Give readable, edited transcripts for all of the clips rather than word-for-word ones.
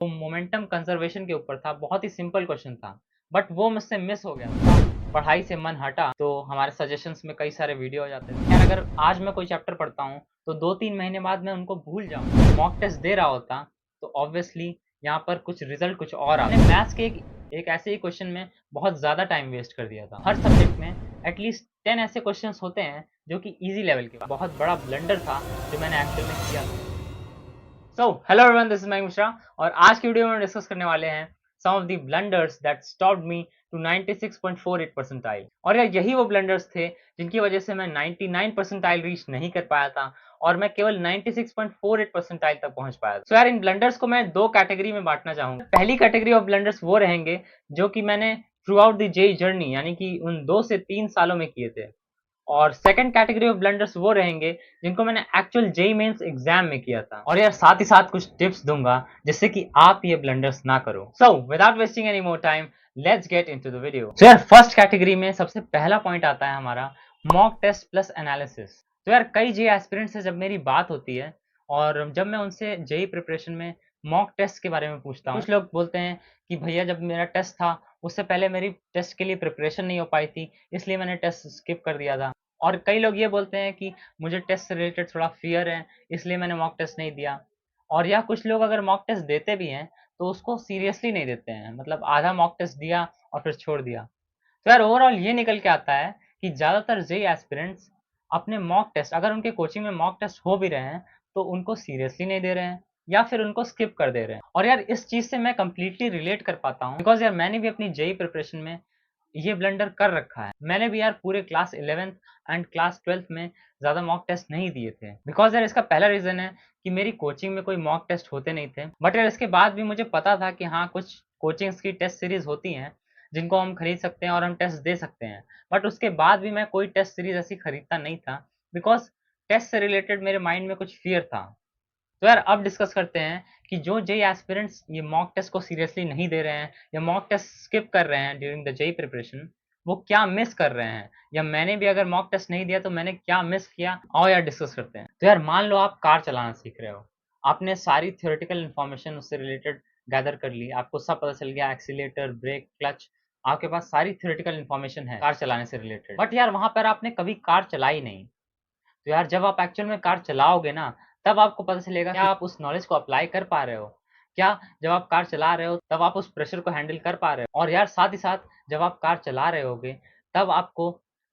वो momentum conservation के ऊपर था, बहुत ही सिंपल क्वेश्चन था, बट वो मुझसे मिस हो गया। पढ़ाई से मन हटा तो हमारे सजेशंस में कई सारे वीडियो आ जाते थे। खैर अगर आज मैं कोई चैप्टर पढ़ता हूँ तो 2-3 महीने बाद मैं उनको भूल जाऊँगा। मॉक टेस्ट दे रहा होता तो ऑब्वियसली यहाँ पर कुछ रिजल्ट कुछ और आता। मैंने मैथ्स के एक ऐसे ही क्वेश्चन में बहुत ज़्यादा टाइम वेस्ट कर दिया था। हर सब्जेक्ट में एटलीस्ट 10 ऐसे क्वेश्चंस होते हैं जो कि ईज़ी लेवल के। बहुत बड़ा ब्लंडर था जो मैंने एक्चुअल में किया था। Hello everyone, this is Mayank Mishra और आज की वीडियो में हम डिस्कस करने वाले हैं some of the blunders that stopped me to 96.48 percentile. और यार यही वो ब्लंडर्स थे जिनकी वजह से मैं 99 परसेंटाइल रीच नहीं कर पाया था और मैं केवल 96.48 परसेंटाइल तक पहुंच पाया था। यार इन ब्लंडर्स को मैं दो कैटेगरी में बांटना चाहूंगा। पहली कैटेगरी ऑफ ब्लंडर्स वो रहेंगे जो कि मैंने throughout the JEE journey यानी कि उन 2 से 3 सालों में किए थे, और सेकंड कैटेगरी ऑफ ब्लंडर्स वो रहेंगे जिनको मैंने एक्चुअल जेईई मेंस एग्जाम में किया था। और यार साथ ही साथ कुछ टिप्स दूंगा जिससे कि आप ये ब्लंडर्स ना करो। So without wasting any more time, let's get into the video. यार फर्स्ट कैटेगरी में सबसे पहला पॉइंट आता है हमारा मॉक टेस्ट प्लस एनालिसिस। तो यार कई जेईई एस्पिरेंट्स से जब मेरी बात होती है और जब मैं उनसे जेईई प्रिपरेशन में मॉक टेस्ट के बारे में पूछता हूँ, कुछ लोग बोलते हैं कि भैया जब मेरा टेस्ट था उससे पहले मेरी टेस्ट के लिए प्रिपरेशन नहीं हो पाई थी, इसलिए मैंने टेस्ट स्किप कर दिया था। और कई लोग ये बोलते हैं कि मुझे टेस्ट से रिलेटेड थोड़ा फियर है, इसलिए मैंने मॉक टेस्ट नहीं दिया। और या कुछ लोग अगर मॉक टेस्ट देते भी हैं तो उसको सीरियसली नहीं देते हैं, मतलब आधा मॉक टेस्ट दिया और फिर छोड़ दिया। तो यार ओवरऑल ये निकल के आता है कि ज़्यादातर जेईई एस्पिरेंट्स अपने मॉक टेस्ट, अगर उनके कोचिंग में मॉक टेस्ट हो भी रहे हैं तो उनको सीरियसली नहीं दे रहे हैं या फिर उनको स्किप कर दे रहे हैं। और यार इस चीज़ से मैं कंप्लीटली रिलेट कर पाता हूँ, बिकॉज यार मैंने भी अपनी जेईई प्रिपरेशन में ये ब्लंडर कर रखा है। मैंने भी यार पूरे class 11th and class 12th में ज़्यादा मॉक टेस्ट नहीं दिए थे, बिकॉज यार इसका पहला रीज़न है कि मेरी कोचिंग में कोई मॉक टेस्ट होते नहीं थे। बट यार इसके बाद भी मुझे पता था कि हाँ, कुछ कोचिंग्स की टेस्ट सीरीज होती हैं जिनको हम खरीद सकते हैं और हम टेस्ट दे सकते हैं। बट उसके बाद भी मैं कोई टेस्ट सीरीज ऐसी खरीदता नहीं था, बिकॉज टेस्ट से रिलेटेड मेरे माइंड में कुछ फियर था। तो यार अब डिस्कस करते हैं कि जो जेईई एस्पिरेंट्स ये मॉक टेस्ट को सीरियसली नहीं दे रहे हैं या मॉक टेस्ट स्किप कर रहे हैं ड्यूरिंग द जेईई प्रिपरेशन, वो क्या मिस कर रहे हैं, या मैंने भी अगर मॉक टेस्ट नहीं दिया तो मैंने क्या मिस किया। आओ यार डिस्कस करते हैं। तो यार मान लो आप कार चलाना सीख रहे हो, आपने सारी थ्योरेटिकल इन्फॉर्मेशन उससे रिलेटेड गैदर कर ली, आपको सब पता चल गया, एक्सीलेटर, ब्रेक, क्लच, आपके पास सारी थ्योरेटिकल इन्फॉर्मेशन है कार चलाने से रिलेटेड। बट यार वहां पर आपने कभी कार चलाई नहीं। तो यार जब आप एक्चुअल में कार चलाओगे ना, तब आपको पता चलेगा क्या आप उस नॉलेज को अप्लाई कर पा रहे हो। क्या जब आप कार चला रहे हो तब आप उस प्रेशर को हैंडल कर पा रहे हो। और यार साथ ही साथ जब आप कार चला रहे होगे तब आपको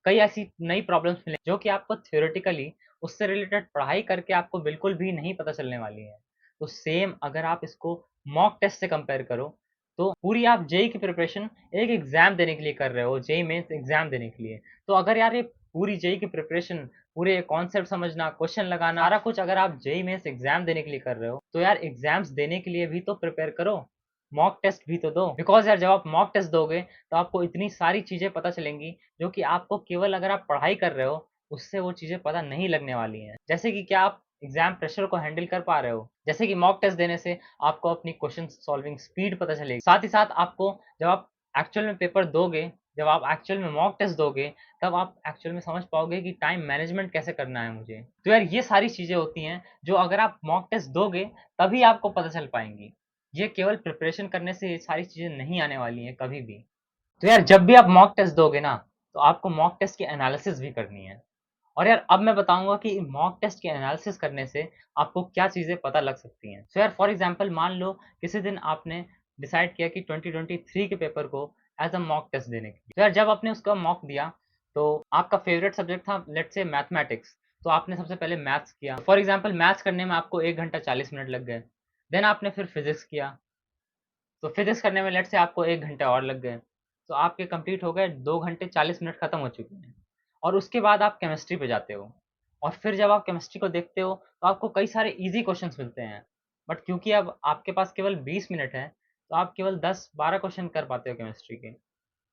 कई ऐसी नई प्रॉब्लम्स मिले जो कि आपको थ्योरेटिकली उससे रिलेटेड पढ़ाई करके आपको बिल्कुल भी नहीं पता चलने वाली है। तो सेम अगर आप इसको मॉक टेस्ट से कंपेयर करो तो पूरी आप जेई की प्रिपरेशन एक एग्जाम देने के लिए कर रहे हो, जेई मेंस एग्जाम देने के लिए। तो अगर यार ये पूरी जेई की प्रिपरेशन, पूरे कॉन्सेप्ट समझना, क्वेश्चन लगाना, सारा कुछ अगर आप जेईई मेंस एग्जाम देने के लिए कर रहे हो तो यार एग्जाम्स देने के लिए भी तो प्रिपेयर करो, मॉक टेस्ट भी तो दो। बिकॉज यार जब आप मॉक टेस्ट दोगे तो आपको इतनी सारी चीजें पता चलेंगी जो कि आपको केवल अगर आप पढ़ाई कर रहे हो उससे वो चीजें पता नहीं लगने वाली हैं। जैसे कि क्या आप एग्जाम प्रेशर को हैंडल कर पा रहे हो, जैसे कि मॉक टेस्ट देने से आपको अपनी क्वेश्चन सॉल्विंग स्पीड पता चलेगी। साथ ही साथ आपको जब आप एक्चुअल में पेपर दोगे, जब आप एक्चुअल में मॉक टेस्ट दोगे, तब आप एक्चुअल में समझ पाओगे कि टाइम मैनेजमेंट कैसे करना है मुझे। तो यार ये सारी चीज़ें होती हैं जो अगर आप मॉक टेस्ट दोगे तभी आपको पता चल पाएँगी। ये केवल प्रिपरेशन करने से ये सारी चीज़ें नहीं आने वाली हैं कभी भी। तो यार जब भी आप मॉक टेस्ट दोगे ना, तो आपको मॉक टेस्ट की एनालिसिस भी करनी है। और यार अब मैं बताऊँगा कि मॉक टेस्ट की एनालिसिस करने से आपको क्या चीज़ें पता लग सकती हैं। सो यार फॉर एग्ज़ाम्पल मान लो किसी दिन आपने डिसाइड किया कि 2023 के पेपर को एज़ अ मॉक टेस्ट देने के लिए। तो यार जब आपने उसका मॉक दिया तो आपका फ़ेवरेट सब्जेक्ट था लेट्स से मैथमेटिक्स, तो आपने सबसे पहले मैथ्स किया। फॉर एग्ज़ाम्पल मैथ्स करने में आपको 1 घंटा 40 मिनट लग गए। देन आपने फिर फिज़िक्स किया, तो फिज़िक्स करने में लेट्स से आपको 1 घंटा और लग गए। तो आपके कंप्लीट हो गए 2 घंटे 40 मिनट खत्म हो चुके हैं। और उसके बाद आप केमिस्ट्री पे जाते हो और फिर जब आप केमिस्ट्री को देखते हो तो आपको कई सारे ईज़ी क्वेश्चंस मिलते हैं। बट क्योंकि अब आपके पास केवल 20 मिनट है, तो आप केवल 10-12 क्वेश्चन कर पाते हो केमिस्ट्री के,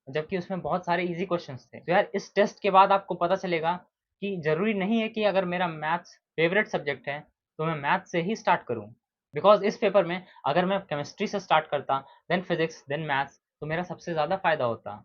जबकि उसमें बहुत सारे ईज़ी क्वेश्चंस थे। तो यार इस टेस्ट के बाद आपको पता चलेगा कि ज़रूरी नहीं है कि अगर मेरा मैथ्स फ़ेवरेट सब्जेक्ट है, तो मैं मैथ्स से ही स्टार्ट करूँ। बिकॉज़ इस पेपर में अगर मैं केमिस्ट्री से स्टार्ट करता, देन फिज़िक्स, देन मैथ्स, तो मेरा सबसे ज़्यादा फ़ायदा होता।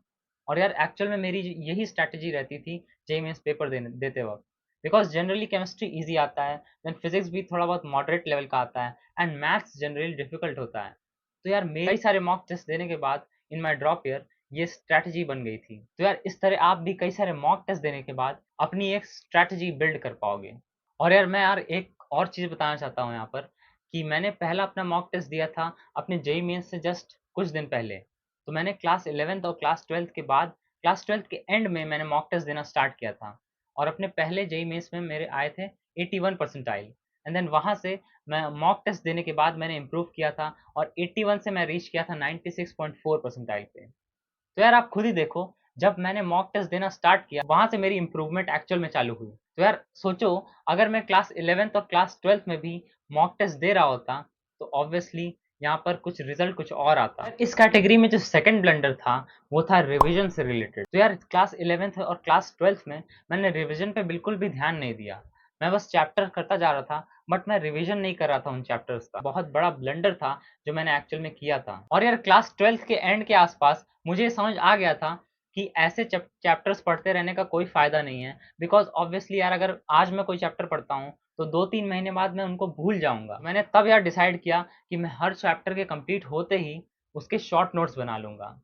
और यार एक्चुअल में मेरी यही स्ट्रैटेजी रहती थी जेईई मेंस पेपर देते वक़्त। बिकॉज़ जनरली केमिस्ट्री ईज़ी आता है, देन फिज़िक्स भी थोड़ा बहुत मॉडरेट लेवल का आता है एंड मैथ्स जनरली डिफ़िकल्ट होता है। तो यार मेरे कई सारे मॉक टेस्ट देने के बाद इन माय ड्रॉप ईयर ये स्ट्रैटेजी बन गई थी। तो यार इस तरह आप भी कई सारे मॉक टेस्ट देने के बाद अपनी एक स्ट्रैटेजी बिल्ड कर पाओगे। और यार मैं यार एक और चीज़ बताना चाहता हूँ यहाँ पर कि मैंने पहला अपना मॉक टेस्ट दिया था अपने जेईई मेंस से जस्ट कुछ दिन पहले। तो मैंने क्लास 11th और क्लास 12th के बाद क्लास 12th के एंड में मैंने मॉक टेस्ट देना स्टार्ट किया था और अपने पहले जेईई मेंस में मेरे आए थे 81 परसेंटाइल। एंड देन वहाँ से मैं मॉक टेस्ट देने के बाद मैंने इम्प्रूव किया था और 81 से मैं रीच किया था 96.4 परसेंटाइल पे। तो यार आप खुद ही देखो, जब मैंने मॉक टेस्ट देना स्टार्ट किया वहां से मेरी इंप्रूवमेंट एक्चुअल में चालू हुई। तो यार सोचो, अगर मैं क्लास 11th और क्लास 12th में भी मॉक टेस्ट दे रहा होता तो ऑब्वियसली यहाँ पर कुछ रिजल्ट कुछ और आता। इस कैटेगरी में जो सेकंड ब्लंडर था वो था रिवीजन से रिलेटेड। तो यार क्लास 11th और क्लास 12th में मैंने रिवीजन पे बिल्कुल भी ध्यान नहीं दिया। मैं बस चैप्टर करता जा रहा था बट मैं रिवीजन नहीं कर रहा था उन चैप्टर्स का। बहुत बड़ा ब्लंडर था जो मैंने एक्चुअल में किया था। और यार क्लास 12th के एंड के आसपास मुझे समझ आ गया था कि ऐसे चैप्टर्स पढ़ते रहने का कोई फायदा नहीं है, बिकॉज ऑब्वियसली यार अगर आज मैं कोई चैप्टर पढ़ता हूँ तो 2-3 महीने बाद मैं उनको भूल जाऊंगा। मैंने तब यार डिसाइड किया कि मैं हर चैप्टर के कंप्लीट होते ही उसके शॉर्ट नोट्स बना लूंगा।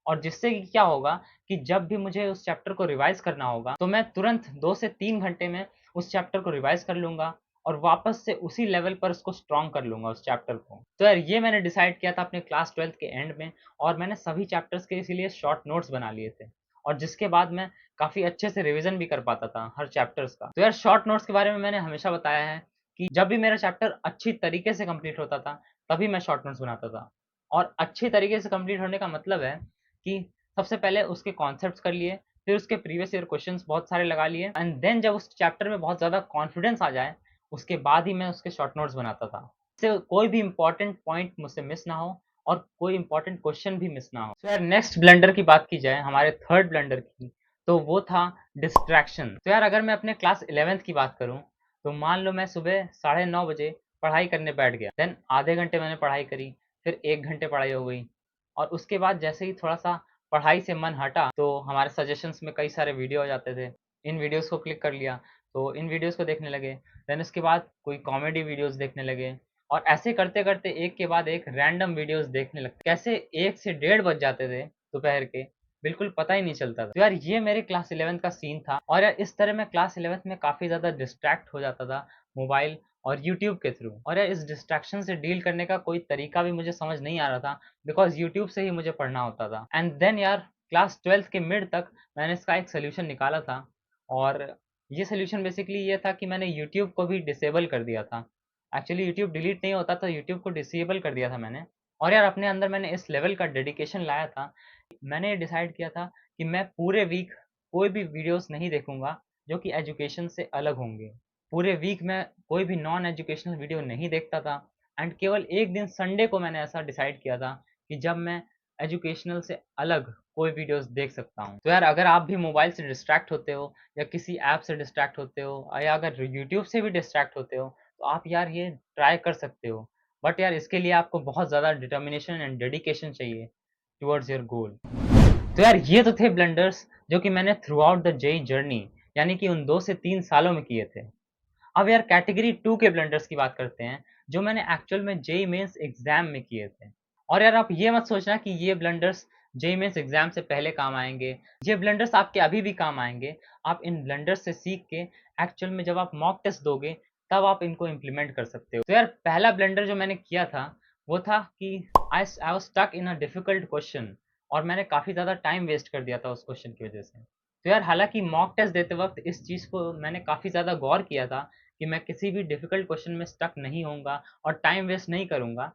और जिससे कि क्या होगा कि जब भी मुझे उस चैप्टर को रिवाइज करना होगा तो मैं तुरंत 2 से 3 घंटे में उस चैप्टर को रिवाइज कर लूंगा और वापस से उसी लेवल पर उसको स्ट्रॉन्ग कर लूंगा उस चैप्टर को। तो यार ये मैंने डिसाइड किया था अपने क्लास 12th के एंड में और मैंने सभी चैप्टर्स के इसीलिए शॉर्ट नोट्स बना लिए थे और जिसके बाद मैं काफ़ी अच्छे से रिवीजन भी कर पाता था हर चैप्टर्स का। तो यार शॉर्ट नोट्स के बारे में मैंने हमेशा बताया है कि जब भी मेरा चैप्टर अच्छी तरीके से कंप्लीट होता था तभी मैं शॉर्ट नोट्स बनाता था। और अच्छी तरीके से कंप्लीट होने का मतलब है कि सबसे पहले उसके कॉन्सेप्ट्स कर लिए, फिर उसके प्रीवियस ईयर क्वेश्चंस बहुत सारे लगा लिए एंड देन जब उस चैप्टर में बहुत ज़्यादा कॉन्फिडेंस आ जाए उसके बाद ही मैं उसके शॉर्ट नोट्स बनाता था। इससे कोई भी इंपॉर्टेंट पॉइंट मुझसे मिस ना हो और कोई इंपॉर्टेंट क्वेश्चन भी मिस ना हो। तो यार नेक्स्ट ब्लंडर की बात की जाए, हमारे थर्ड ब्लंडर की, तो वो था डिस्ट्रैक्शन। तो यार अगर मैं अपने क्लास 11th की बात करूँ तो मान लो मैं सुबह 9:30 बजे पढ़ाई करने बैठ गया, देन आधे घंटे मैंने पढ़ाई करी, फिर 1 घंटे पढ़ाई हो गई और उसके बाद जैसे ही थोड़ा सा पढ़ाई से मन हटा तो हमारे सजेशंस में कई सारे वीडियो आ जाते थे। इन वीडियोस को क्लिक कर लिया तो इन वीडियोस को देखने लगे, देन उसके बाद कोई कॉमेडी वीडियोस देखने लगे और ऐसे करते करते एक के बाद एक रैंडम वीडियोस देखने लगते। कैसे 1 से 1:30 बज जाते थे दोपहर के, बिल्कुल पता ही नहीं चलता था। तो यार ये मेरे क्लास 11th का सीन था और यार इस तरह मैं क्लास 11th में काफ़ी ज़्यादा डिस्ट्रैक्ट हो जाता था मोबाइल और यूट्यूब के थ्रू। और यार इस डिस्ट्रैक्शन से डील करने का कोई तरीका भी मुझे समझ नहीं आ रहा था बिकॉज यूट्यूब से ही मुझे पढ़ना होता था। एंड देन यार क्लास 12th के मिड तक मैंने इसका एक सोल्यूशन निकाला था और ये सोल्यूशन बेसिकली ये था कि मैंने यूट्यूब को भी डिसेबल कर दिया था। एक्चुअली यूट्यूब डिलीट नहीं होता था, यूट्यूब को डिसेबल कर दिया था मैंने। और यार अपने अंदर मैंने इस लेवल का डेडिकेशन लाया था, मैंने डिसाइड किया था कि मैं पूरे वीक कोई भी वीडियोस नहीं देखूंगा जो कि एजुकेशन से अलग होंगे। पूरे वीक में कोई भी नॉन एजुकेशनल वीडियो नहीं देखता था एंड केवल एक दिन संडे को मैंने ऐसा डिसाइड किया था कि जब मैं एजुकेशनल से अलग कोई वीडियोस देख सकता हूँ। तो यार अगर आप भी मोबाइल से डिस्ट्रैक्ट होते हो या किसी ऐप से डिस्ट्रैक्ट होते हो या अगर यूट्यूब से भी डिस्ट्रैक्ट होते हो तो आप यार ये ट्राई कर सकते हो। बट यार इसके लिए आपको बहुत ज़्यादा डिटर्मिनेशन एंड डेडिकेशन चाहिए टुवर्ड्स योर गोल। तो यार ये तो थे ब्लंडर्स जो कि मैंने throughout the JEE journey यानी कि उन 2 से 3 सालों में किए थे। अब यार कैटेगरी 2 के ब्लंडर्स की बात करते हैं जो मैंने एक्चुअल में जेई मेंस एग्जाम में किए थे। और यार आप ये मत सोचना कि ये ब्लंडर्स जेई मेंस एग्जाम से पहले काम आएंगे, ये ब्लंडर्स आपके अभी भी काम आएंगे। आप इन ब्लंडर्स से सीख के एक्चुअल में जब आप मॉक टेस्ट दोगे तब आप इनको इम्प्लीमेंट कर सकते हो। तो यार पहला ब्लंडर जो मैंने किया था वो था कि I was stuck in a difficult question और मैंने काफ़ी ज़्यादा टाइम वेस्ट कर दिया था उस क्वेश्चन की वजह से। तो यार हालांकि मॉक टेस्ट देते वक्त इस चीज़ को मैंने काफ़ी ज़्यादा गौर किया था कि मैं किसी भी डिफ़िकल्ट क्वेश्चन में स्टक नहीं होऊँगा और टाइम वेस्ट नहीं करूँगा।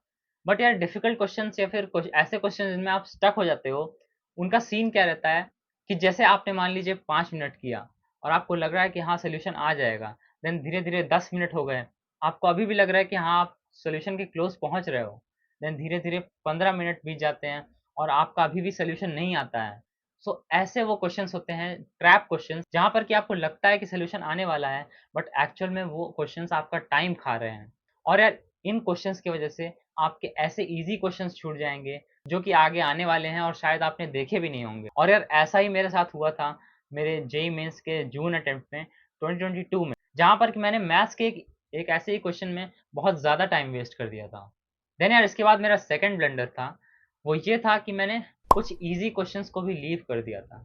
बट यार डिफ़िकल्ट क्वेश्चन्स या फिर कुछ ऐसे क्वेश्चन जिनमें आप स्टक हो जाते हो, उनका सीन क्या रहता है कि जैसे आपने मान लीजिए 5 मिनट किया और आपको लग रहा है कि हाँ, सॉल्यूशन आ जाएगा। देन धीरे-धीरे 10 मिनट हो गए, आपको अभी भी लग रहा है कि हाँ, आप सॉल्यूशन के क्लोज़ पहुँच रहे हो। देन धीरे-धीरे 15 मिनट बीत जाते हैं और आपका अभी भी सॉल्यूशन नहीं आता है। सो ऐसे वो क्वेश्चंस होते हैं, ट्रैप क्वेश्चंस, जहाँ पर कि आपको लगता है कि सॉल्यूशन आने वाला है बट एक्चुअल में वो क्वेश्चंस आपका टाइम खा रहे हैं। और यार इन क्वेश्चंस की वजह से आपके ऐसे ईज़ी क्वेश्चंस छूट जाएँगे जो कि आगे आने वाले हैं और शायद आपने देखे भी नहीं होंगे। और यार ऐसा ही मेरे साथ हुआ था मेरे जेईई मेंस के जून अटेम्प्ट में 2022 में, जहाँ पर कि मैंने मैथ्स के एक ऐसे ही क्वेश्चन में बहुत ज़्यादा टाइम वेस्ट कर दिया था। देन यार इसके बाद मेरा सेकंड ब्लंडर था, वो ये था कि मैंने कुछ ईज़ी क्वेश्चंस को भी लीव कर दिया था।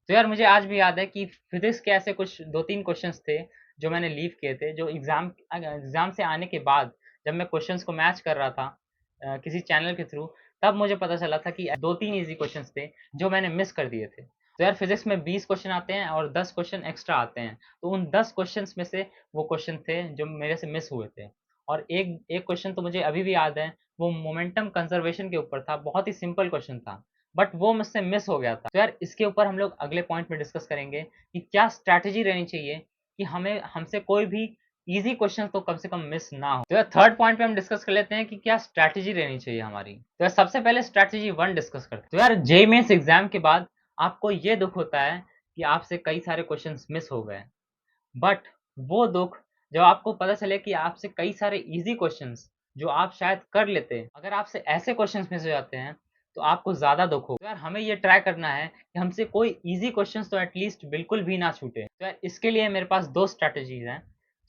तो यार मुझे आज भी याद है कि फिज़िक्स के ऐसे कुछ 2-3 क्वेश्चन्स थे, जो मैंने लीव किए थे, जो एग्ज़ाम से आने के बाद जब मैं क्वेश्चन्स को मैच कर रहा था किसी चैनल के थ्रू, तब मुझे पता चला था कि 2-3 ईज़ी क्वेश्चन्स थे, जो मैंने मिस कर दिए थे। तो यार फिज़िक्स में 20 क्वेश्चन आते हैं और 10 क्वेश्चन एक्स्ट्रा आते हैं। तो उन 10 क्वेश्चन्स में से वो क्वेश्चन थे, जो मेरे से मिस हुए थे। और एक एक क्वेश्चन तो मुझे अभी भी याद है, वो मोमेंटम कंज़र्वेशन के ऊपर था, बहुत ही सिंपल क्वेश्चन था, बट वो मुझसे मिस हो गया था। तो यार इसके ऊपर हम लोग अगले पॉइंट में डिस्कस करेंगे कि क्या स्ट्रैटेजी रहनी चाहिए कि हमें हमसे कोई भी ईज़ी क्वेश्चन तो कम से कम मिस ना हो। तो यार थर्ड पॉइंट पे हम डिस्कस कर लेते हैं कि क्या स्ट्रैटेजी रहनी चाहिए हमारी। तो यार सबसे पहले स्ट्रैटेजी 1 डिस्कस करते हैं। तो यार जेईई मेंस एग्ज़ाम के बाद आपको ये दुःख होता है कि आपसे कई सारे क्वेश्चंस मिस हो गए। बट वो दुःख जब आपको पता चले कि आपसे कई सारे ईज़ी क्वेश्चंस जो आप शायद कर लेते, अगर आपसे ऐसे क्वेश्चंस मिस हो जाते हैं, तो आपको ज़्यादा दुःख होगा। तो यार हमें ये ट्राई करना है कि हमसे कोई ईज़ी क्वेश्चंस तो एटलीस्ट बिल्कुल भी ना छूटे। तो यार इसके लिए मेरे पास 2 स्ट्रैटेजीज़ हैं।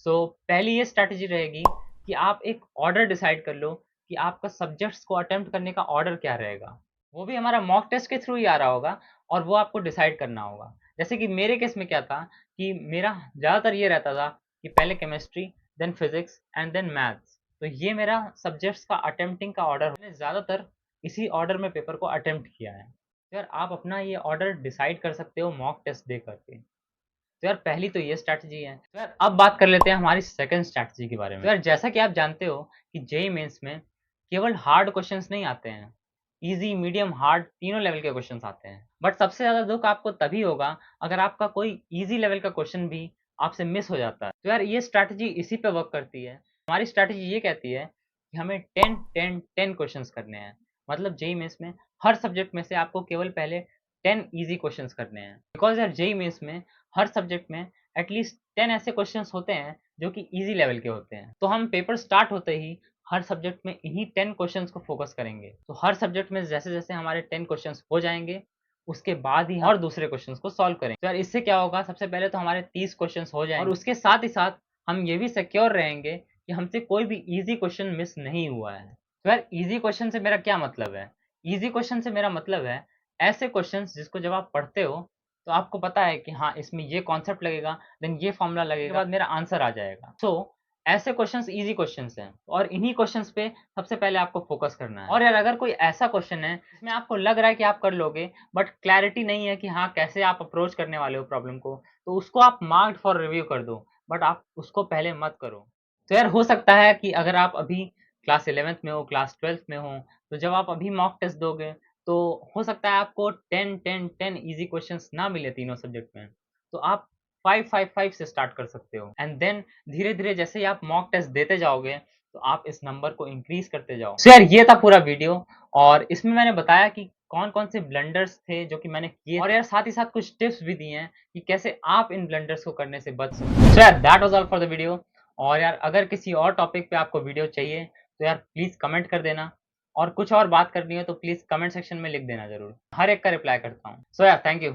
सो पहली ये स्ट्रैटेजी रहेगी कि आप एक ऑर्डर डिसाइड कर लो कि आपका सब्जेक्ट्स को अटेम्प्ट करने का ऑर्डर क्या रहेगा। वो भी हमारा मॉक टेस्ट के थ्रू ही आ रहा होगा और वो आपको डिसाइड करना होगा। जैसे कि मेरे केस में क्या था कि मेरा ज़्यादातर ये रहता था कि पहले chemistry, then physics and then maths. तो ये मेरा सब्जेक्ट्स का अटेम्प्टिंग का ऑर्डर, मैंने ज़्यादातर इसी ऑर्डर में पेपर को अटेम्प्ट किया है। तो यार आप अपना ये ऑर्डर डिसाइड कर सकते हो मॉक टेस्ट दे करके। तो यार पहली तो ये स्ट्रैटेजी है। तो यार अब बात कर लेते हैं हमारी सेकंड स्ट्रैटेजी के बारे में। तो यार जैसा कि आप जानते हो कि जेईई मेंस में केवल हार्ड क्वेश्चंस नहीं आते हैं, ईज़ी, मीडियम, हार्ड तीनों लेवल के क्वेश्चन्स आते हैं। बट सबसे ज़्यादा दुःख आपको तभी होगा अगर आपका कोई ईज़ी लेवल का क्वेश्चन भी आपसे मिस हो जाता है। तो यार ये स्ट्रैटेजी इसी पे वर्क करती है। हमारी स्ट्रैटेजी ये कहती है कि हमें 10, 10, 10 क्वेश्चन्स करने हैं। मतलब जेईई मेंस में हर सब्जेक्ट में से आपको केवल पहले 10 ईज़ी क्वेश्चन्स करने हैं। बिकॉज़ यार जेईई मेंस में हर सब्जेक्ट में एटलीस्ट 10 ऐसे क्वेश्चंस होते हैं जो कि इजी लेवल के होते हैं। तो हम पेपर स्टार्ट होते ही हर सब्जेक्ट में इन्हीं 10 क्वेश्चंस को फोकस करेंगे। तो हर सब्जेक्ट में जैसे-जैसे हमारे 10 क्वेश्चंस हो जाएँगे, उसके बाद ही हम और दूसरे क्वेश्चंस को सॉल्व करेंगे। तो यार इससे क्या होगा, सबसे पहले तो हमारे 30 क्वेश्चंस हो जाएँगे और उसके साथ ही साथ हम ये भी सिक्योर रहेंगे कि हमसे कोई भी ईज़ी क्वेश्चन मिस नहीं हुआ है। तो यार ईज़ी क्वेश्चन से मेरा क्या मतलब है? ईज़ी क्वेश्चन से मेरा मतलब है ऐसे क्वेश्चंस जिसको जब आप पढ़ते हो तो आपको पता है कि हाँ, इसमें ये कॉन्सेप्ट लगेगा, देन ये फ़ॉर्मूला लगेगा, उसके बाद मेरा आंसर आ जाएगा। सो ऐसे क्वेश्चंस ईज़ी क्वेश्चंस हैं और इन्हीं क्वेश्चंस पे सबसे पहले आपको फ़ोकस करना है। और यार अगर कोई ऐसा क्वेश्चन है जिसमें आपको लग रहा है कि आप कर लोगे, बट क्लैरिटी नहीं है कि हाँ, कैसे आप अप्रोच करने वाले हो प्रॉब्लम को, तो उसको आप मार्क्ड फॉर रिव्यू कर दो, बट आप उसको पहले मत करो। तो यार हो सकता है कि अगर आप अभी क्लास 11th में हो, क्लास 12th में हो, तो जब आप अभी मॉक टेस्ट दोगे तो हो सकता है आपको 10, 10, 10 ईज़ी क्वेश्चंस ना मिले तीनों सब्जेक्ट में। तो आप 5, 5, 5 से स्टार्ट कर सकते हो एंड देन धीरे-धीरे जैसे ही आप मॉक टेस्ट देते जाओगे, तो आप इस नंबर को इंक्रीज़ करते जाओ। सो यार ये था पूरा वीडियो और इसमें मैंने बताया कि कौन-कौन से ब्लंडर्स थे जो कि मैंने किए और यार साथ ही साथ कुछ टिप्स भी दिए हैं कि कैसे आप इन ब्लंडर्स को करने से बच सकते हो। सो यार that was all for the video और यार अगर किसी और टॉपिक पे आपको वीडियो चाहिए, तो यार प्लीज़ कमेंट कर देना और कुछ और बात करनी हो तो प्लीज़ कमेंट सेक्शन में लिख देना ज़रूर। हर एक का रिप्लाई करता हूँ। सो यार थैंक यू।